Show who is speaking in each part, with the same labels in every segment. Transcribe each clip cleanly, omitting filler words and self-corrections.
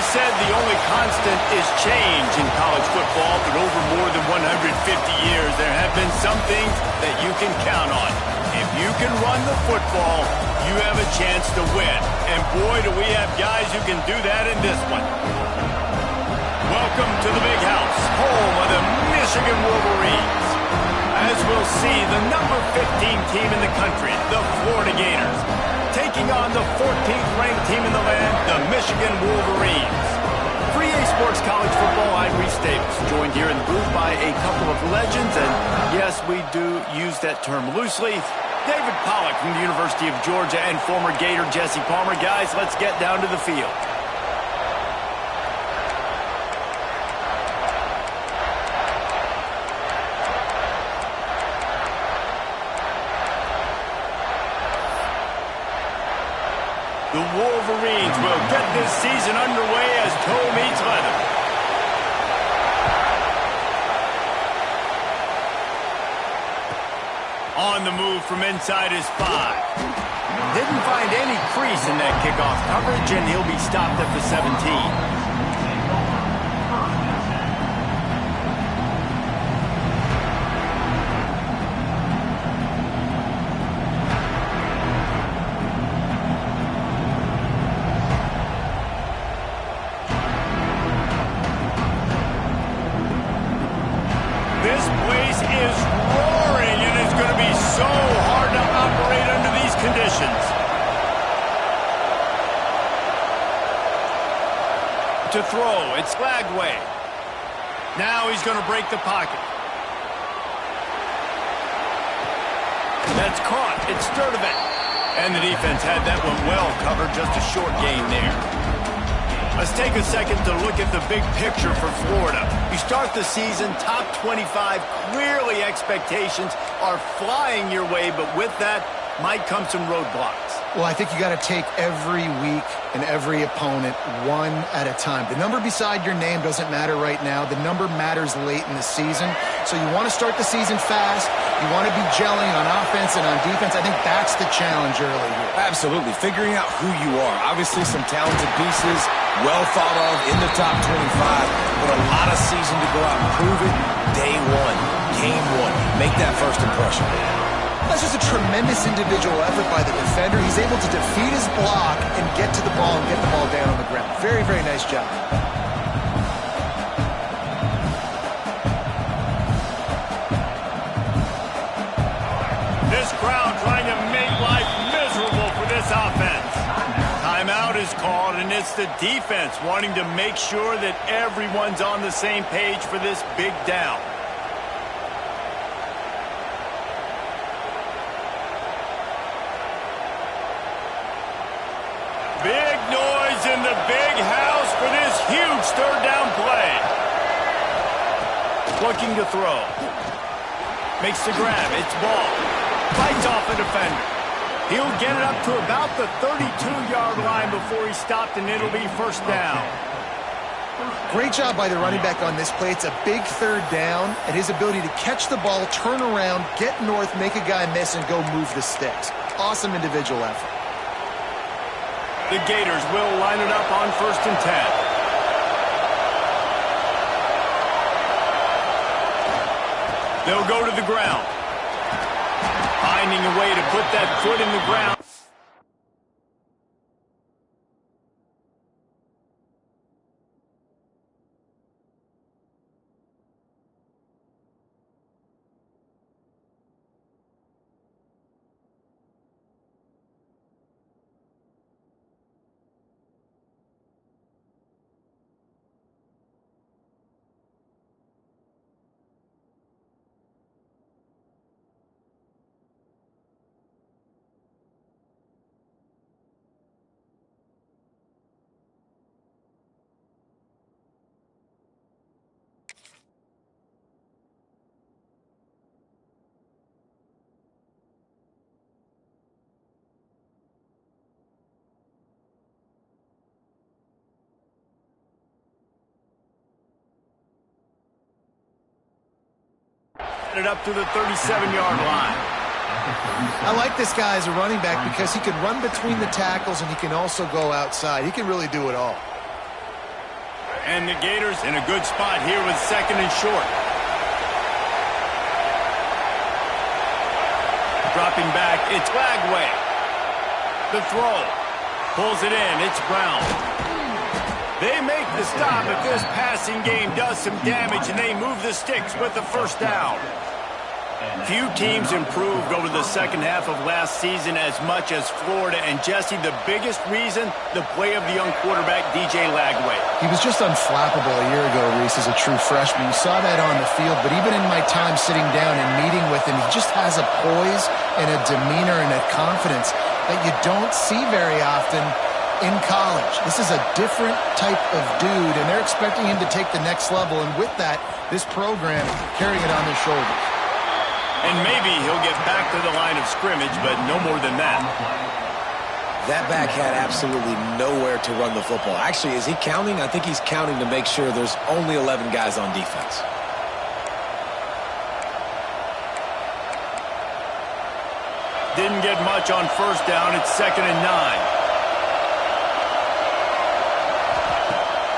Speaker 1: said the only constant is change in college football, but over more than 150 years, there have been some things that you can count on. If you can run the football, you have a chance to win. And boy, do we have guys who can do that in this one. Welcome to the Big House, home of the Michigan Wolverines. As we'll see, the number 15 team in the country, the Florida Gators, taking on the 14th ranked team in the land, the Michigan Wolverines. For EA Sports College Football, I'm Reese Davis, joined here in the booth by a couple of legends, and yes, we do use that term loosely. David Pollack from the University of Georgia and former Gator Jesse Palmer. Guys, let's get down to the field. The Wolverines will get this season underway as toe meets leather. On the move from inside his 5. Didn't find any crease in that kickoff coverage, and he'll be stopped at the 17. This place is roaring, and it's going to be so hard to operate under these conditions. To throw, it's Lagway. Now he's going to break the pocket. That's caught. It's Sturdivant. And the defense had that one well covered, just a short gain there. Let's take a second to look at the big picture for Florida. You start the season top 25. Clearly expectations are flying your way, but with that might come some roadblocks.
Speaker 2: Well, I think you got to take every week and every opponent one at a time. The number beside your name doesn't matter right now. The number matters late in the season. So you want to start the season fast. You want to be gelling on offense and on defense. I think that's the challenge early here.
Speaker 3: Absolutely. Figuring out who you are. Obviously some talented pieces, well thought of in the top 25, but a lot of season to go out and prove it. Day one, game one. Make that first impression.
Speaker 2: That's just a tremendous individual effort by the defender. He's able to defeat his block and get to the ball and get the ball down on the ground. Very, very nice job.
Speaker 1: This crowd trying to make life miserable for this offense. Timeout is called, and it's the defense wanting to make sure that everyone's on the same page for this big down. Big noise in the big house for this huge third down play. Looking to throw. Makes the grab. It's ball. Fights off the defender. He'll get it up to about the 32-yard line before he's stopped, and it'll be first down.
Speaker 2: Great job by the running back on this play. It's a big third down, and his ability to catch the ball, turn around, get north, make a guy miss, and go move the sticks. Awesome individual effort.
Speaker 1: The Gators will line it up on 1st and 10. They'll go to the ground. Finding a way to put that foot in the ground. It up to the 37-yard line.
Speaker 2: I like this guy as a running back because he can run between the tackles and he can also go outside. He can really do it all.
Speaker 1: And the Gators in a good spot here with second and short. Dropping back, it's Lagway. The throw. Pulls it in, it's Brown. They make the stop if this passing game does some damage, and they move the sticks with the first down. Few teams improved over the second half of last season as much as Florida. And, Jesse, the biggest reason, the play of the young quarterback, DJ Lagway.
Speaker 2: He was just unflappable a year ago, Reese, as a true freshman. You saw that on the field, but even in my time sitting down and meeting with him, he just has a poise and a demeanor and a confidence that you don't see very often in college. This is a different type of dude, and they're expecting him to take the next level. And with that, this program carrying it on their shoulders.
Speaker 1: And maybe he'll get back to the line of scrimmage, but no more than that.
Speaker 3: That back had absolutely nowhere to run the football. Actually, is he counting? I think he's counting to make sure there's only 11 guys on defense.
Speaker 1: Didn't get much on first down. It's 2nd and 9.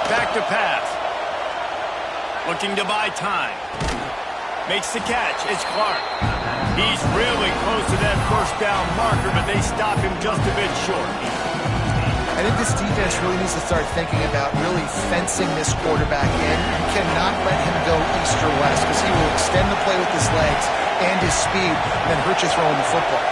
Speaker 1: Back to pass. Looking to buy time. Makes the catch. It's Clark. He's really close to that first down marker, but they stop him just a bit short.
Speaker 2: I think this defense really needs to start thinking about really fencing this quarterback in. You cannot let him go east or west because he will extend the play with his legs and his speed and then hurt you throwing the football.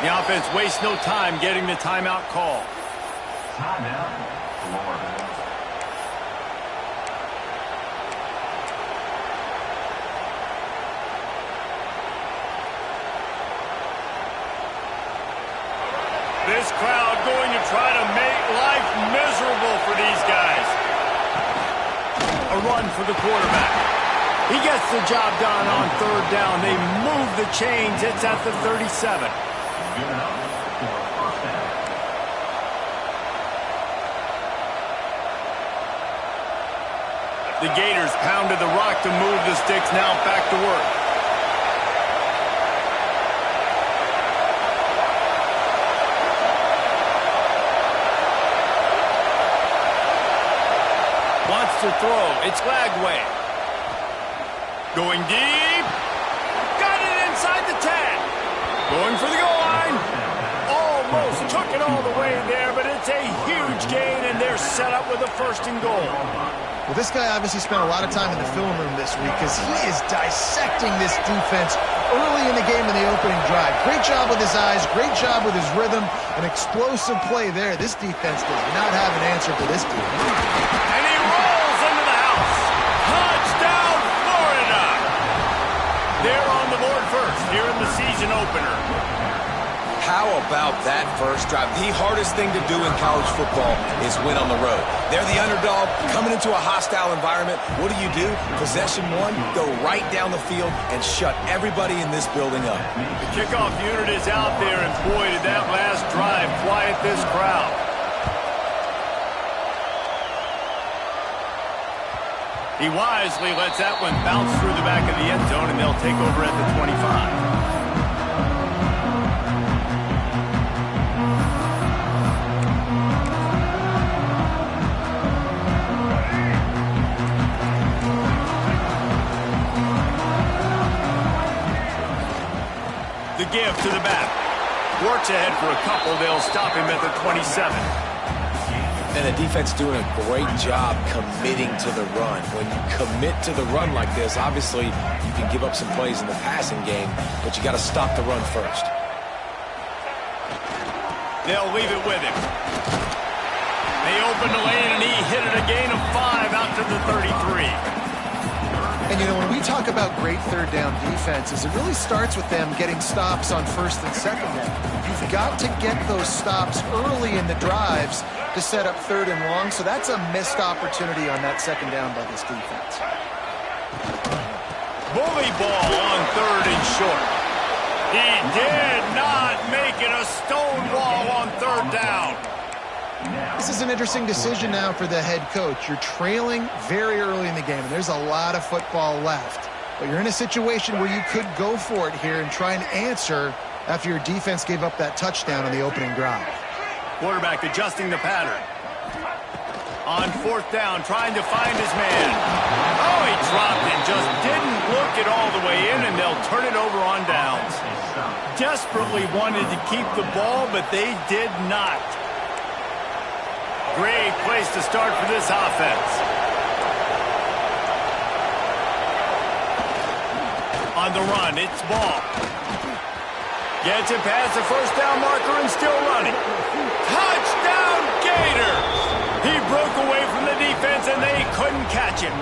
Speaker 1: The offense wastes no time getting the timeout call.
Speaker 4: Timeout, Florida.
Speaker 1: This crowd going to try to make life miserable for these guys. A run for the quarterback. He gets the job done on third down. They move the chains. It's at the 37.
Speaker 4: Good enough for first down.
Speaker 1: The Gators pounded the rock to move the sticks. Now back to work. Wants to throw. It's Lagway. Going deep. Got it inside the 10. Going for the goal line. Almost took it all the way there, but it's a huge gain, and they're set up with a 1st and goal.
Speaker 2: Well, this guy obviously spent a lot of time in the film room this week because he is dissecting this defense early in the game in the opening drive. Great job with his eyes, great job with his rhythm, an explosive play there. This defense does not have an answer for this team.
Speaker 1: And he rolls into the house. Touchdown, Florida! They're on the board first here in the season opener.
Speaker 3: How about that first drive? The hardest thing to do in college football is win on the road. They're the underdog, coming into a hostile environment. What do? Possession one, go right down the field and shut everybody in this building up.
Speaker 1: The kickoff unit is out there, and boy, did that last drive quiet this crowd. He wisely lets that one bounce through the back of the end zone, and they'll take over at the 25. The give to the back. Works ahead for a couple. They'll stop him at the 27.
Speaker 3: And the defense doing a great job committing to the run. When you commit to the run like this, obviously you can give up some plays in the passing game, but you got to stop the run first.
Speaker 1: They'll leave it with him. They open the lane, and he hit it a gain of 5 out to the 33.
Speaker 2: And, you know, when we talk about great third down defenses, it really starts with them getting stops on 1st and 2nd down. You've got to get those stops early in the drives to set up 3rd and long, so that's a missed opportunity on that 2nd down by this defense.
Speaker 1: Bully ball on 3rd and short. He did not make it a stone wall on 3rd down.
Speaker 2: This is an interesting decision now for the head coach. You're trailing very early in the game, and there's a lot of football left. But you're in a situation where you could go for it here and try and answer after your defense gave up that touchdown on the opening drive.
Speaker 1: Quarterback adjusting the pattern. On fourth down, trying to find his man. Oh, he dropped it. Just didn't look it all the way in, and they'll turn it over on downs. Desperately wanted to keep the ball, but they did not. Great place to start for this offense. On the run, it's Ball. Gets it past the first down marker and still running. Touchdown, Gators! He broke away from the defense, and they couldn't catch him.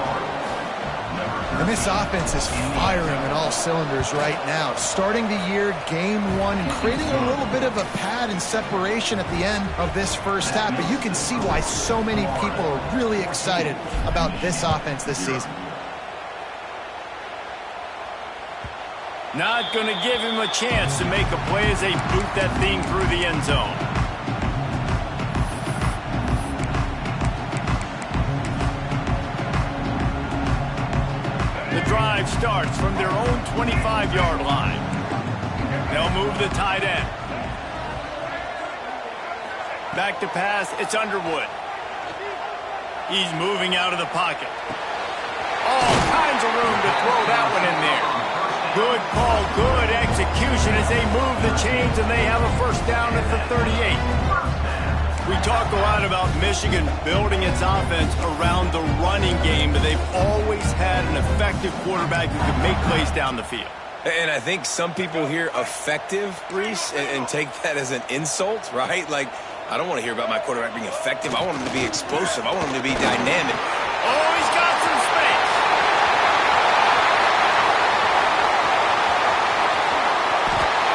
Speaker 2: And this offense is firing on all cylinders right now. Starting the year, game one, and creating a little bit of a pad and separation at the end of this first half. But you can see why so many people are really excited about this offense this season.
Speaker 1: Not going to give him a chance to make a play as they boot that thing through the end zone. The drive starts from their own 25-yard line. They'll move the tight end. Back to pass, it's Underwood. He's moving out of the pocket. All kinds of room to throw that one in there. Good call, good execution as they move the chains, and they have a first down at the 38. We talk a lot about Michigan building its offense around the running game, but they've always had an effective quarterback who can make plays down the field.
Speaker 3: And I think some people hear effective, Reese, and take that as an insult, right? Like, I don't want to hear about my quarterback being effective. I want him to be explosive. I want him to be dynamic.
Speaker 1: Oh, he's got some space.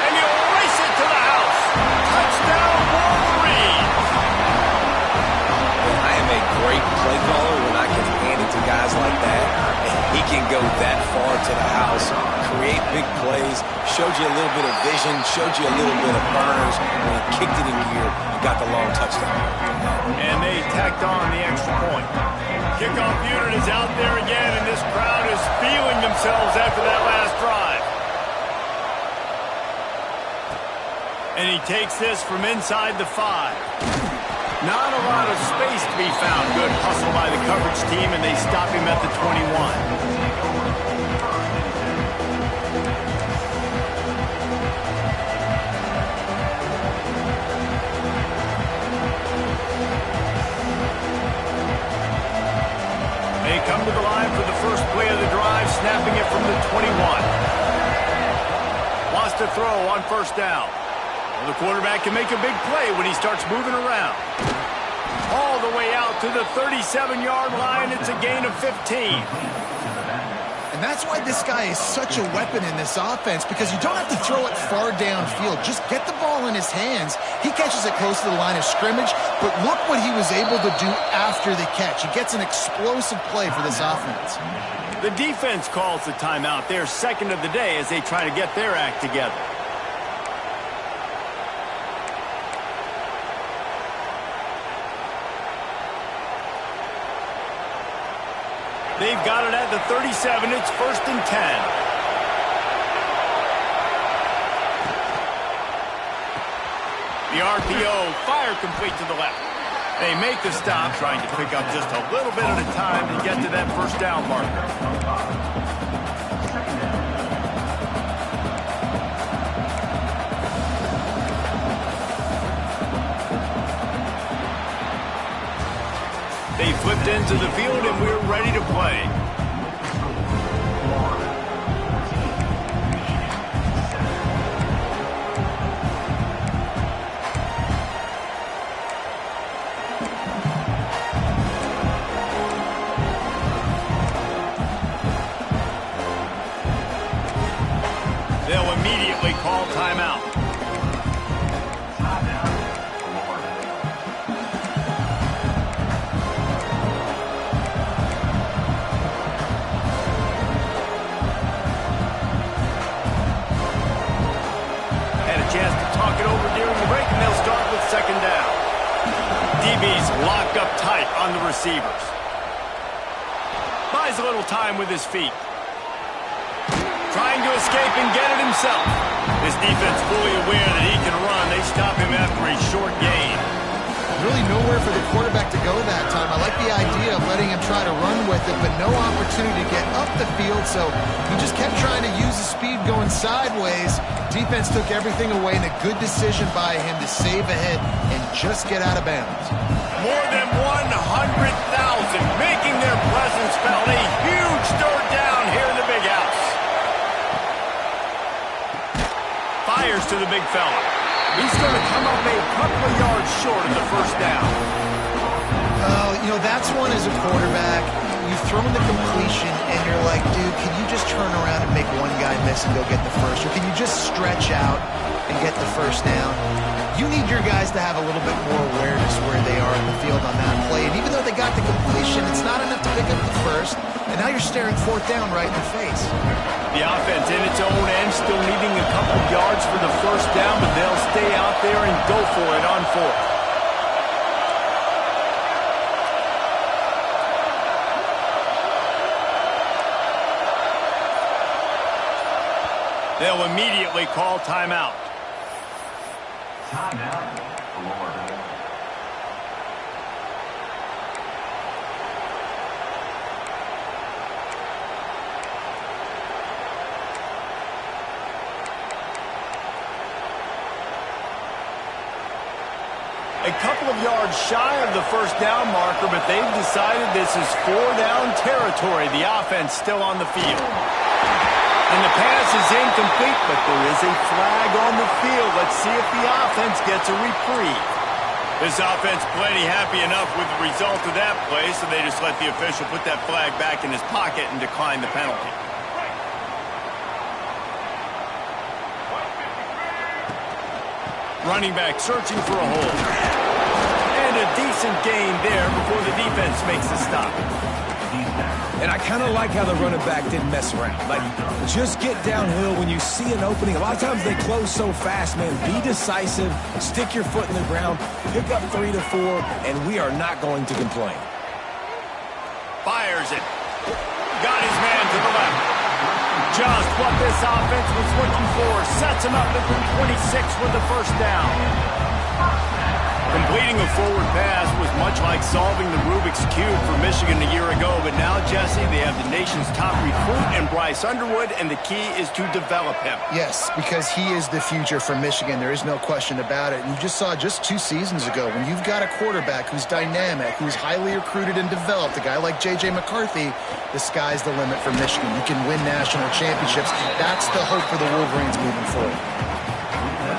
Speaker 1: And he'll race it to the house. Touchdown, Wolverine.
Speaker 3: I am a great play caller when I can hand it to guys like that. And he can go that far to the house, create big plays, showed you a little bit of vision, showed you a little bit of burners when he kicked it in gear and got the long touchdown.
Speaker 1: And they tacked on the extra point. Kickoff unit is out there again, and this crowd is feeling themselves after that last drive. And he takes this from inside the 5. Not a lot of space to be found. Good hustle by the coverage team, and they stop him at the 21. They come to the line for the first play of the drive, snapping it from the 21. Wants to throw on first down. Well, the quarterback can make a big play when he starts moving around. All the way out to the 37-yard line. It's a gain of 15.
Speaker 2: And that's why this guy is such a weapon in this offense, because you don't have to throw it far downfield. Just get the ball in his hands. He catches it close to the line of scrimmage, but look what he was able to do after the catch. He gets an explosive play for this offense.
Speaker 1: The defense calls the timeout. They're second of the day as they try to get their act together. They've got it at the 37. It's first and 10. The RPO, fire complete to the left. They make the stop, trying to pick up just a little bit at a time to get to that first down marker. They flipped into the field, and we're ready to play. They'll immediately call timeout. Chance to talk it over during the break, and they'll start with second down. DB's locked up tight on the receivers. Buys a little time with his feet. Trying to escape and get it himself. This defense fully aware that he can run. They stop him after a short gain.
Speaker 2: Really nowhere for the quarterback to go that time. I like the idea of letting him try to run with it, but no opportunity to get up the field, so he just kept trying to use his speed going sideways. Defense took everything away, and a good decision by him to save ahead and just get out of bounds.
Speaker 1: More than 100,000 making their presence felt. A huge third down here in the big house. Fires to the big fella. He's going to come up a couple of yards short of the first down.
Speaker 2: Oh, you know, that's one as a quarterback. You've thrown the completion, and you're like, dude, can you just turn around and make one guy miss and go get the first? Or can you just stretch out and get the first down? You need your guys to have a little bit more awareness where they are in the field on that play. And even though they got the completion, it's not enough to pick up the first. And now you're staring fourth down right in the face.
Speaker 1: The offense in its own end, still needing a couple yards for the first down, but they'll stay out there and go for it on fourth. They'll immediately call timeout.
Speaker 4: Timeout, Florida.
Speaker 1: A couple of yards shy of the first down marker, but they've decided this is four-down territory. The offense still on the field. And the pass is incomplete, but there is a flag on the field. Let's see if the offense gets a reprieve. This offense plenty happy enough with the result of that play, so they just let the official put that flag back in his pocket and decline the penalty. Running back searching for a hole. And a decent gain there before the defense makes the stop.
Speaker 3: And I kind of like how the running back didn't mess around. Like, just get downhill when you see an opening. A lot of times they close so fast, man. Be decisive, stick your foot in the ground, pick up 3 to 4, and we are not going to complain.
Speaker 1: Fires it. Got his man to the left. Just what this offense was looking for. Sets him up at the 26 with the first down. Completing a forward pass was much like solving the Rubik's Cube for Michigan a year ago, but now, Jesse, they have the nation's top recruit in Bryce Underwood, and the key is to develop him.
Speaker 2: Yes, because he is the future for Michigan. There is no question about it. And you just saw just 2 seasons ago, when you've got a quarterback who's dynamic, who's highly recruited and developed, a guy like J.J. McCarthy, the sky's the limit for Michigan. You can win national championships. That's the hope for the Wolverines moving forward.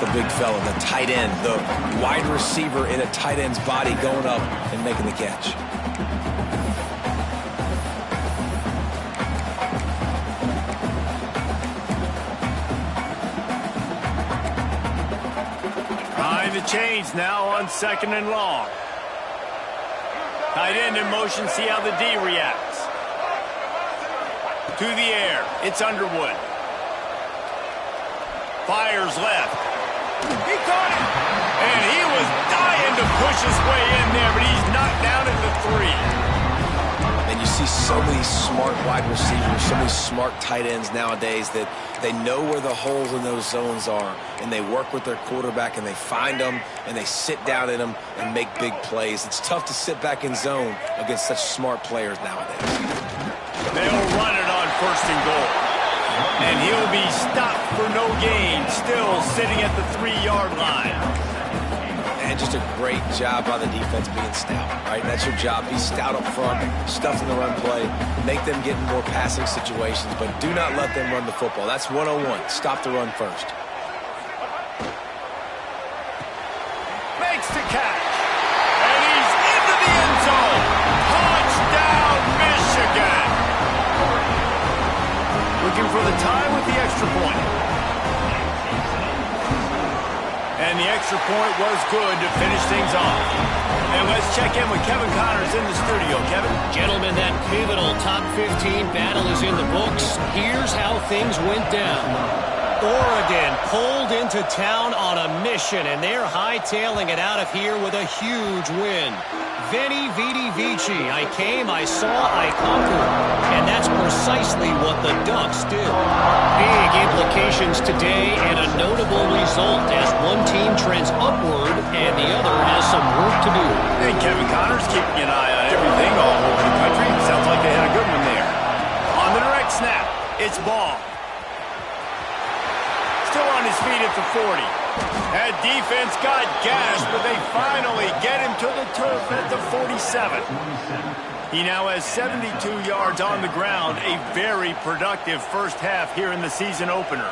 Speaker 3: The big fella, the tight end, the wide receiver in a tight end's body going up and making the catch.
Speaker 1: Behind the chains now on 2nd and long. Tight end in motion, see how the D reacts. To the air, it's Underwood. Fires left. He caught it. And he was dying to push his way in there, but he's knocked down at the 3.
Speaker 3: And you see so many smart wide receivers, so many smart tight ends nowadays that they know where the holes in those zones are, and they work with their quarterback, and they find them, and they sit down in them and make big plays. It's tough to sit back in zone against such smart players nowadays.
Speaker 1: They'll run it on 1st and goal. And he'll be stopped for no gain, still sitting at the 3-yard line.
Speaker 3: And just a great job by the defense being stout, right? That's your job. Be stout up front, stuff in the run play, make them get in more passing situations, but do not let them run the football. That's 101. Stop the run first.
Speaker 1: Makes the catch. And he's into the end zone. Touchdown, Michigan. Looking for the tie with the extra point. And the extra point was good to finish things off. And let's check in with Kevin Connors in the studio. Kevin?
Speaker 5: Gentlemen, that pivotal top 15 battle is in the books. Here's how things went down. Oregon pulled into town on a mission, and they're hightailing it out of here with a huge win. Veni, vidi, vici. I came, I saw, I conquered. And that's precisely what the Ducks did. Big implications today and a notable result as one team trends upward and the other has some work to do.
Speaker 1: And Kevin Connors keeping an eye on everything all over the country. Sounds like they had a good one there. On the direct snap, it's Ball. Still on his feet at the 40. That defense got gashed, but they finally get him to the turf at the 47. He now has 72 yards on the ground, a very productive first half here in the season opener.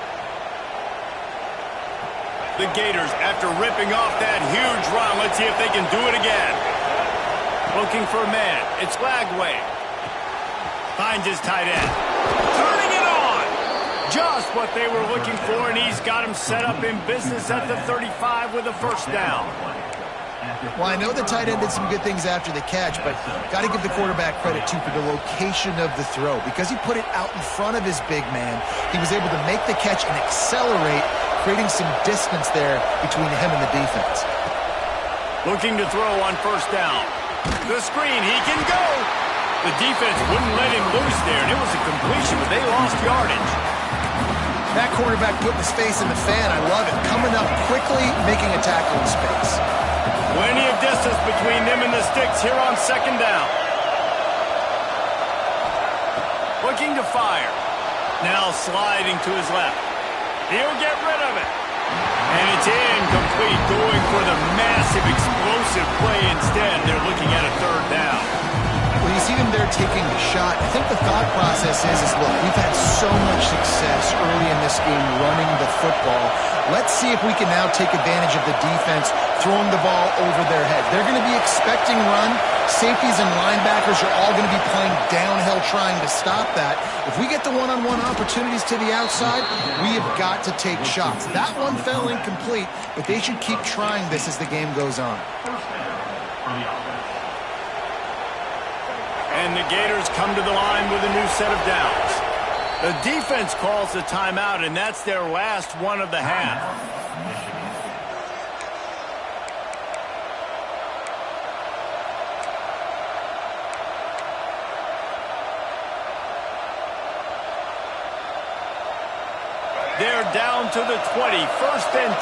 Speaker 1: The Gators, after ripping off that huge run, let's see if they can do it again. Looking for a man, it's Lagway. Finds his tight end. Turning it on! Just what they were looking for, and he's got him set up in business at the 35 with a first down.
Speaker 2: Well, I know the tight end did some good things after the catch, but got to give the quarterback credit, too, for the location of the throw. Because he put it out in front of his big man, he was able to make the catch and accelerate, creating some distance there between him and the defense.
Speaker 1: Looking to throw on first down. The screen, he can go! The defense wouldn't let him loose there, and it was a completion, but they lost yardage.
Speaker 2: That quarterback putting his face in the fan, I love it. Coming up quickly, making a tackle in space.
Speaker 1: Plenty of distance between them and the sticks here on second down. Looking to fire. Now sliding to his left. He'll get rid of it. And it's incomplete, going for the massive explosive play instead. They're looking at a third down.
Speaker 2: Well, you see them there taking the shot. I think the thought process is look, we've had so much success early in this game running the football. Let's see if we can now take advantage of the defense throwing the ball over their head. They're going to be expecting run. Safeties and linebackers are all going to be playing downhill trying to stop that. If we get the one-on-one opportunities to the outside, we have got to take shots. That one fell incomplete, but they should keep trying this as the game goes on.
Speaker 1: And the Gators come to the line with a new set of downs. The defense calls the timeout, and that's their last one of the half. They're down to the 20, 1st and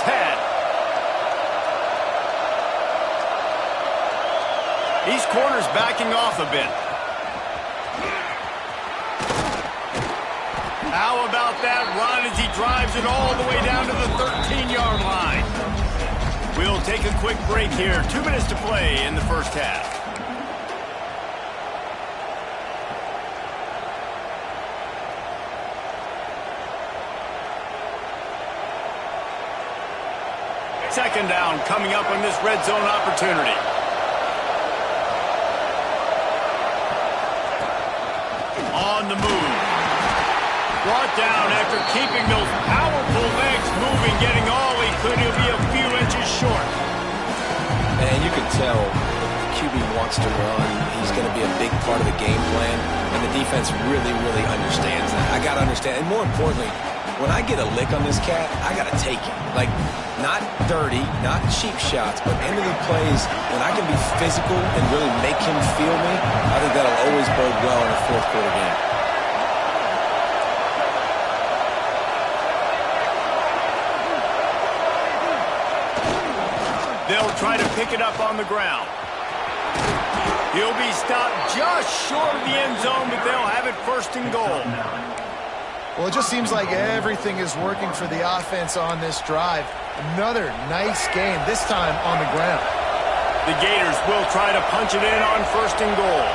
Speaker 1: 10. These corners backing off a bit. How about that run as he drives it all the way down to the 13-yard line? We'll take a quick break here. 2 minutes to play in the first half. Second down coming up on this red zone opportunity. On the move. Brought down after keeping those powerful legs moving, getting all he could. He'll be a few inches short.
Speaker 3: And you can tell the QB wants to run. He's going to be a big part of the game plan, and the defense really, really understands that. I got to understand, and more importantly, when I get a lick on this cat, I got to take it. Like, not dirty, not cheap shots, but end of the plays, when I can be physical and really make him feel me, I think that'll always bode well in a fourth quarter game.
Speaker 1: They'll try to pick it up on the ground. He'll be stopped just short of the end zone, but they'll have it 1st and goal.
Speaker 2: Well, it just seems like everything is working for the offense on this drive. Another nice game, this time on the ground.
Speaker 1: The Gators will try to punch it in on 1st and goal.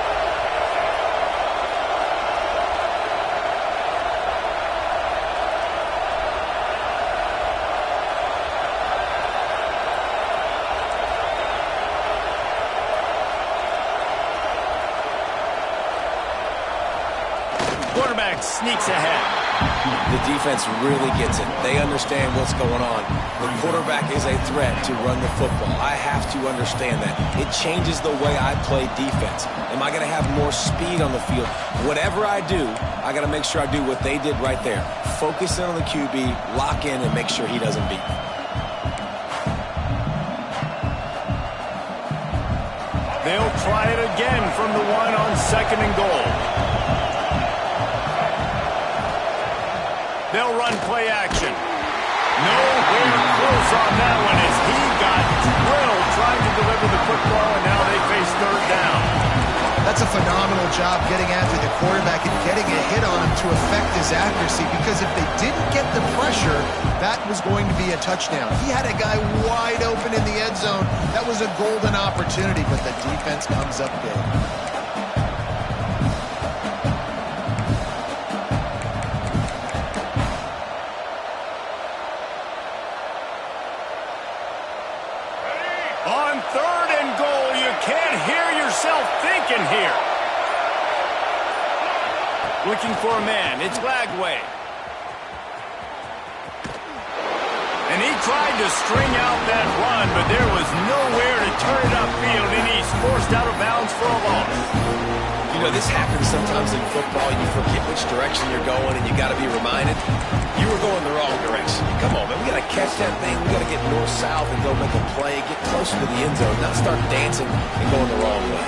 Speaker 1: Quarterback sneaks ahead.
Speaker 3: The defense really gets it. They understand what's going on. The quarterback is a threat to run the football. I have to understand that. It changes the way I play defense. Am I going to have more speed on the field? Whatever I do, I got to make sure I do what they did right there. Focus in on the QB, lock in, and make sure he doesn't beat me.
Speaker 1: They'll try it again from the one on 2nd and goal. They'll run play action. Nowhere close on that one as he got drilled trying to deliver the football, and now they face 3rd down.
Speaker 2: That's a phenomenal job getting after the quarterback and getting a hit on him to affect his accuracy, because if they didn't get the pressure, that was going to be a touchdown. He had a guy wide open in the end zone. That was a golden opportunity, but the defense comes up big.
Speaker 1: On 3rd and goal, you can't hear yourself thinking here. Looking for a man. It's Lagway. And he tried to string out that run, but there was nowhere to turn it upfield, and he's forced out of bounds for a loss.
Speaker 3: You know, this happens sometimes in football. You forget which direction you're going, and you got to be reminded, you were going the wrong direction. Come on, man. We got to catch that thing. We got to get north-south and go make a play, get closer to the end zone, not start dancing and going the wrong way.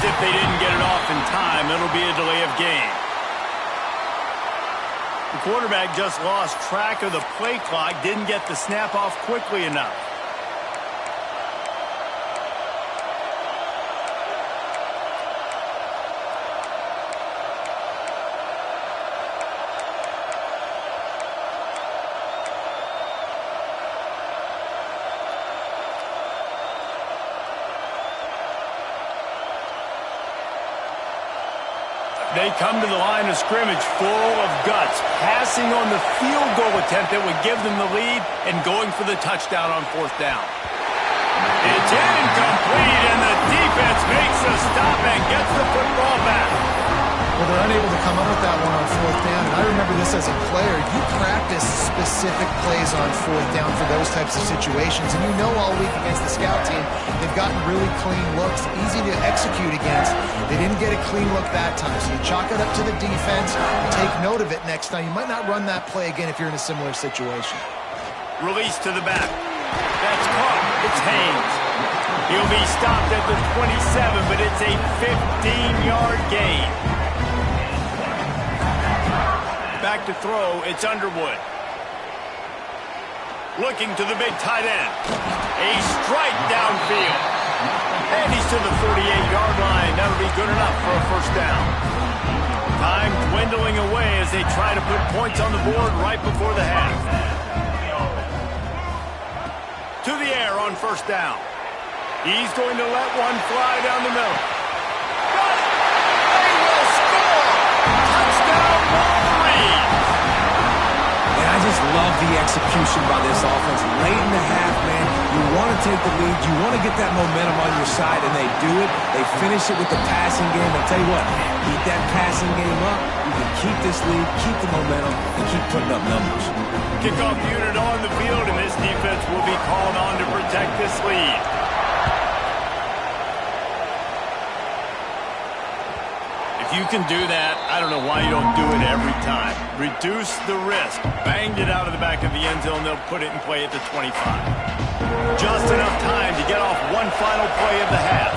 Speaker 1: If they didn't get it off in time, it'll be a delay of game. The quarterback just lost track of the play clock, didn't get the snap off quickly enough. They come to the line of scrimmage full of guts, passing on the field goal attempt that would give them the lead and going for the touchdown on 4th down. It's incomplete, and the defense makes a stop and gets the football back.
Speaker 2: Well, they're unable to come up with that one on 4th down, and I remember this as a player. You practice specific plays on 4th down for those types of situations, and you know all week against the scout team, they've gotten really clean looks, easy to execute against. They didn't get a clean look that time, so you chalk it up to the defense, take note of it next time. You might not run that play again if you're in a similar situation.
Speaker 1: Release to the back. That's caught. It's Haynes. He'll be stopped at the 27, but it's a 15-yard gain. Back to throw, it's Underwood. Looking to the big tight end. A strike downfield. And he's to the 48-yard line. That'll be good enough for a 1st down. Time dwindling away as they try to put points on the board right before the half. To the air on 1st down. He's going to let one fly down the middle. Got it! They will score! Touchdown, Wolverines!
Speaker 3: And I just love the execution by this offense. Late in the half, man, you want to take the lead. You want to get that momentum on your side, and they do it. They finish it with the passing game. I'll tell you what, keep that passing game up. You can keep this lead, keep the momentum, and keep putting up numbers.
Speaker 1: Kickoff unit on the field, and this defense will be called on to protect this lead. If you can do that, I don't know why you don't do it every time. Reduce the risk. Banged it out of the back of the end zone. They'll put it in play at the 25. Just enough time to get off one final play of the half.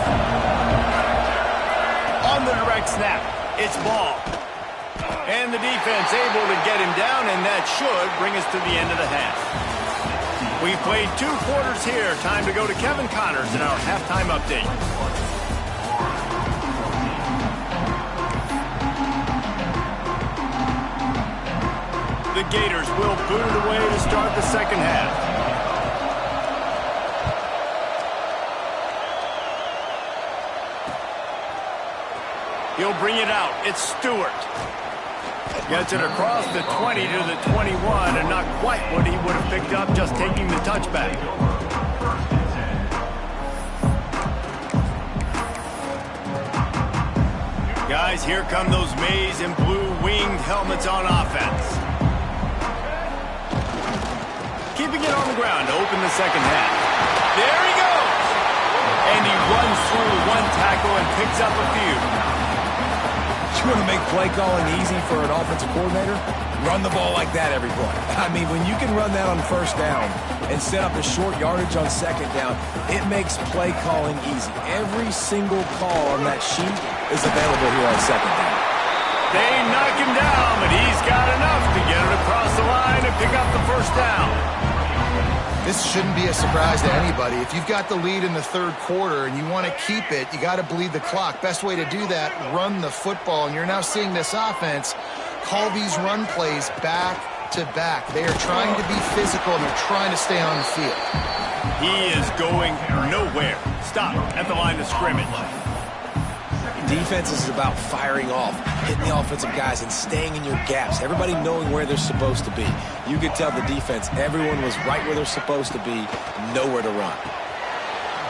Speaker 1: On the direct snap, it's Ball. And the defense able to get him down, and that should bring us to the end of the half. We've played 2 quarters here. Time to go to Kevin Connors in our halftime update. The Gators will boot it away to start the 2nd half. He'll bring it out. It's Stewart. Gets it across the 20 to the 21, and not quite what he would have picked up just taking the touchback. Guys, here come those maize and blue winged helmets on offense. Keeping it on the ground to open the second half. There he goes! And he runs through one tackle and picks up a few.
Speaker 3: You want to make play calling easy for an offensive coordinator? Run the ball like that every play. I mean, when you can run that on first down and set up a short yardage on second down, it makes play calling easy. Every single call on that sheet is available here on second down.
Speaker 1: They knock him down, but he's got enough to get it across the line and pick up the first down.
Speaker 2: This shouldn't be a surprise to anybody. If you've got the lead in the third quarter and you want to keep it, you got to bleed the clock. Best way to do that, run the football. And you're now seeing this offense call these run plays back to back. They are trying to be physical and they're trying to stay on the field.
Speaker 1: He is going nowhere. Stop at the line of scrimmage.
Speaker 3: Defense is about firing off, hitting the offensive guys, and staying in your gaps. Everybody knowing where they're supposed to be. You could tell the defense, everyone was right where they're supposed to be, nowhere to run.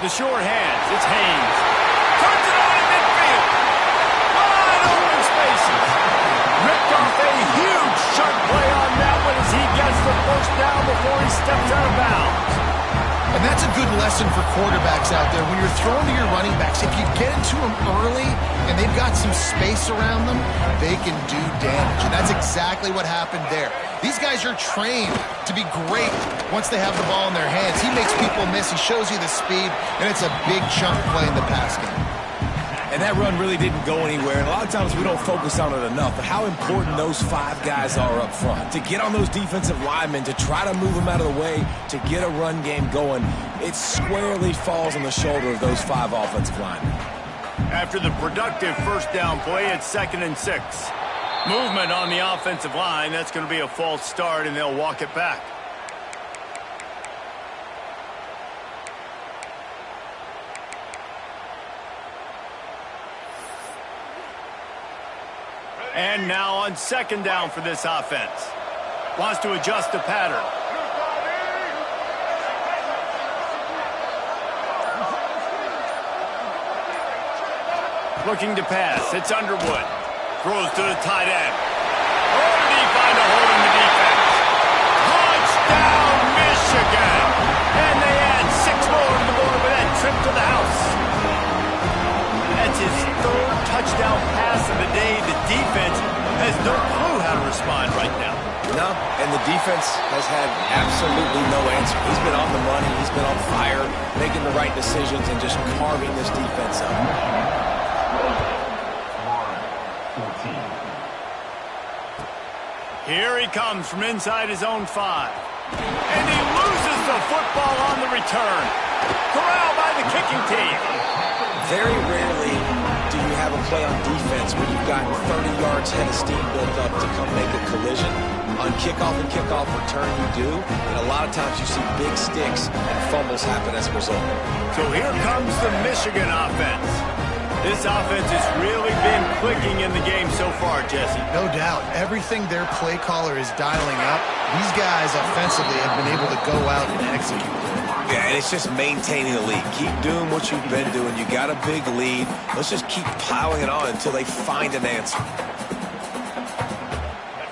Speaker 1: The short hands, it's Haynes. Turns it on in midfield. Wide open spaces. Ripped off a huge sharp play on that one as he gets the first down before he steps out of bounds.
Speaker 2: And that's a good lesson for quarterbacks out there. When you're throwing to your running backs, if you get into them early and they've got some space around them, they can do damage. And that's exactly what happened there. These guys are trained to be great once they have the ball in their hands. He makes people miss. He shows you the speed, and it's a big chunk play in the pass game.
Speaker 3: And that run really didn't go anywhere. And a lot of times we don't focus on it enough. But how important those five guys are up front. To get on those defensive linemen, to try to move them out of the way, to get a run game going, it squarely falls on the shoulder of those five offensive linemen.
Speaker 1: After the productive first down play, it's 2nd and 6. Movement on the offensive line. That's going to be a false start, and they'll walk it back. And now on 2nd down for this offense. Wants to adjust the pattern. Looking to pass. It's Underwood. Throws to the tight end. Oh, did he find a hole in the defense? Touchdown, Michigan! And they add 6 more to the board with that trip to the house. That's his 3rd touchdown pass of the day. The defense has no clue how to respond right now.
Speaker 3: No, and the defense has had absolutely no answer. He's been on the money. He's been on fire, making the right decisions and just carving this defense up.
Speaker 1: Here he comes from inside his own 5. And he loses the football on the return. Corralled by the kicking team.
Speaker 3: Very rarely do you have a play on defense where you've got 30 yards head of steam built up to come make a collision. On kickoff and kickoff return you do, and a lot of times you see big sticks and fumbles happen as a result.
Speaker 1: So here comes the Michigan offense. This offense has really been clicking in the game so far, Jesse.
Speaker 2: No doubt. Everything their play caller is dialing up, these guys offensively have been able to go out and execute.
Speaker 3: Yeah, and it's just maintaining the lead. Keep doing what you've been doing. You got a big lead. Let's just keep piling it on until they find an answer.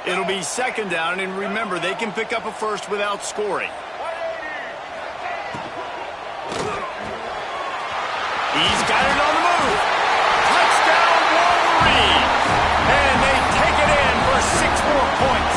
Speaker 1: It'll be 2nd down, and remember, they can pick up a first without scoring. He's got it on the move. Touchdown, Wolverines. And they take it in for 6 more points.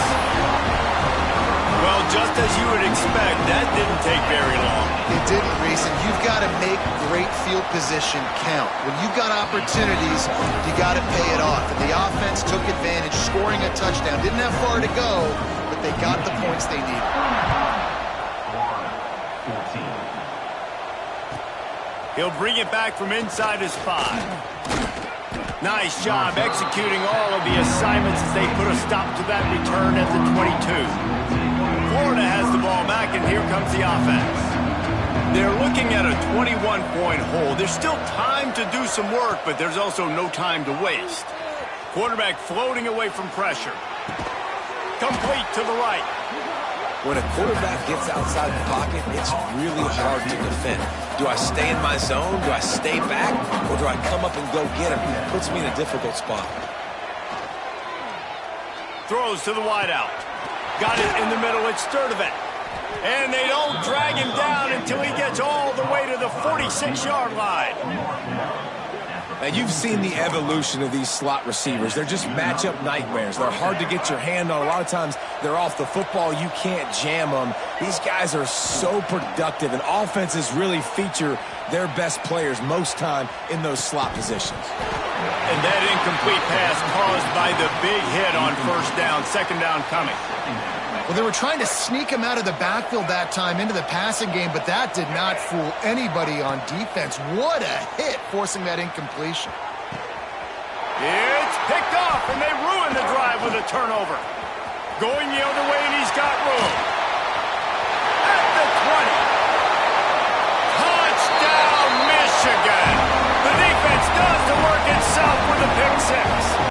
Speaker 1: Well, just as you would expect, that didn't take very long.
Speaker 2: It didn't, Reese, and you've got to make great field position count. When you've got opportunities, you got to pay it off. And the offense took advantage, scoring a touchdown. Didn't have far to go, but they got the points they needed.
Speaker 1: He'll bring it back from inside his 5. Nice job executing all of the assignments as they put a stop to that return at the 22. Florida has the ball back, and here comes the offense. They're looking at a 21-point hole. There's still time to do some work, but there's also no time to waste. Quarterback floating away from pressure. Complete to the right.
Speaker 3: When a quarterback gets outside the pocket, it's really hard to defend. Do I stay in my zone? Do I stay back? Or do I come up and go get him? It puts me in a difficult spot.
Speaker 1: Throws to the wideout. Got it in the middle. It's Sturdivant. And they don't drag him down until he gets all the way to the 46-yard line.
Speaker 3: Now, you've seen the evolution of these slot receivers. They're just matchup nightmares. They're hard to get your hand on. A lot of times, they're off the football. You can't jam them. These guys are so productive, and offenses really feature their best players most time in those slot positions.
Speaker 1: And that incomplete pass caused by the big hit on first down, second down coming.
Speaker 2: Well, they were trying to sneak him out of the backfield that time into the passing game, but that did not fool anybody on defense. What a hit, forcing that incompletion.
Speaker 1: It's picked off, and they ruin the drive with a turnover. Going the other way, and he's got room. At the 20. Touchdown, Michigan. The defense does the work itself with a pick six.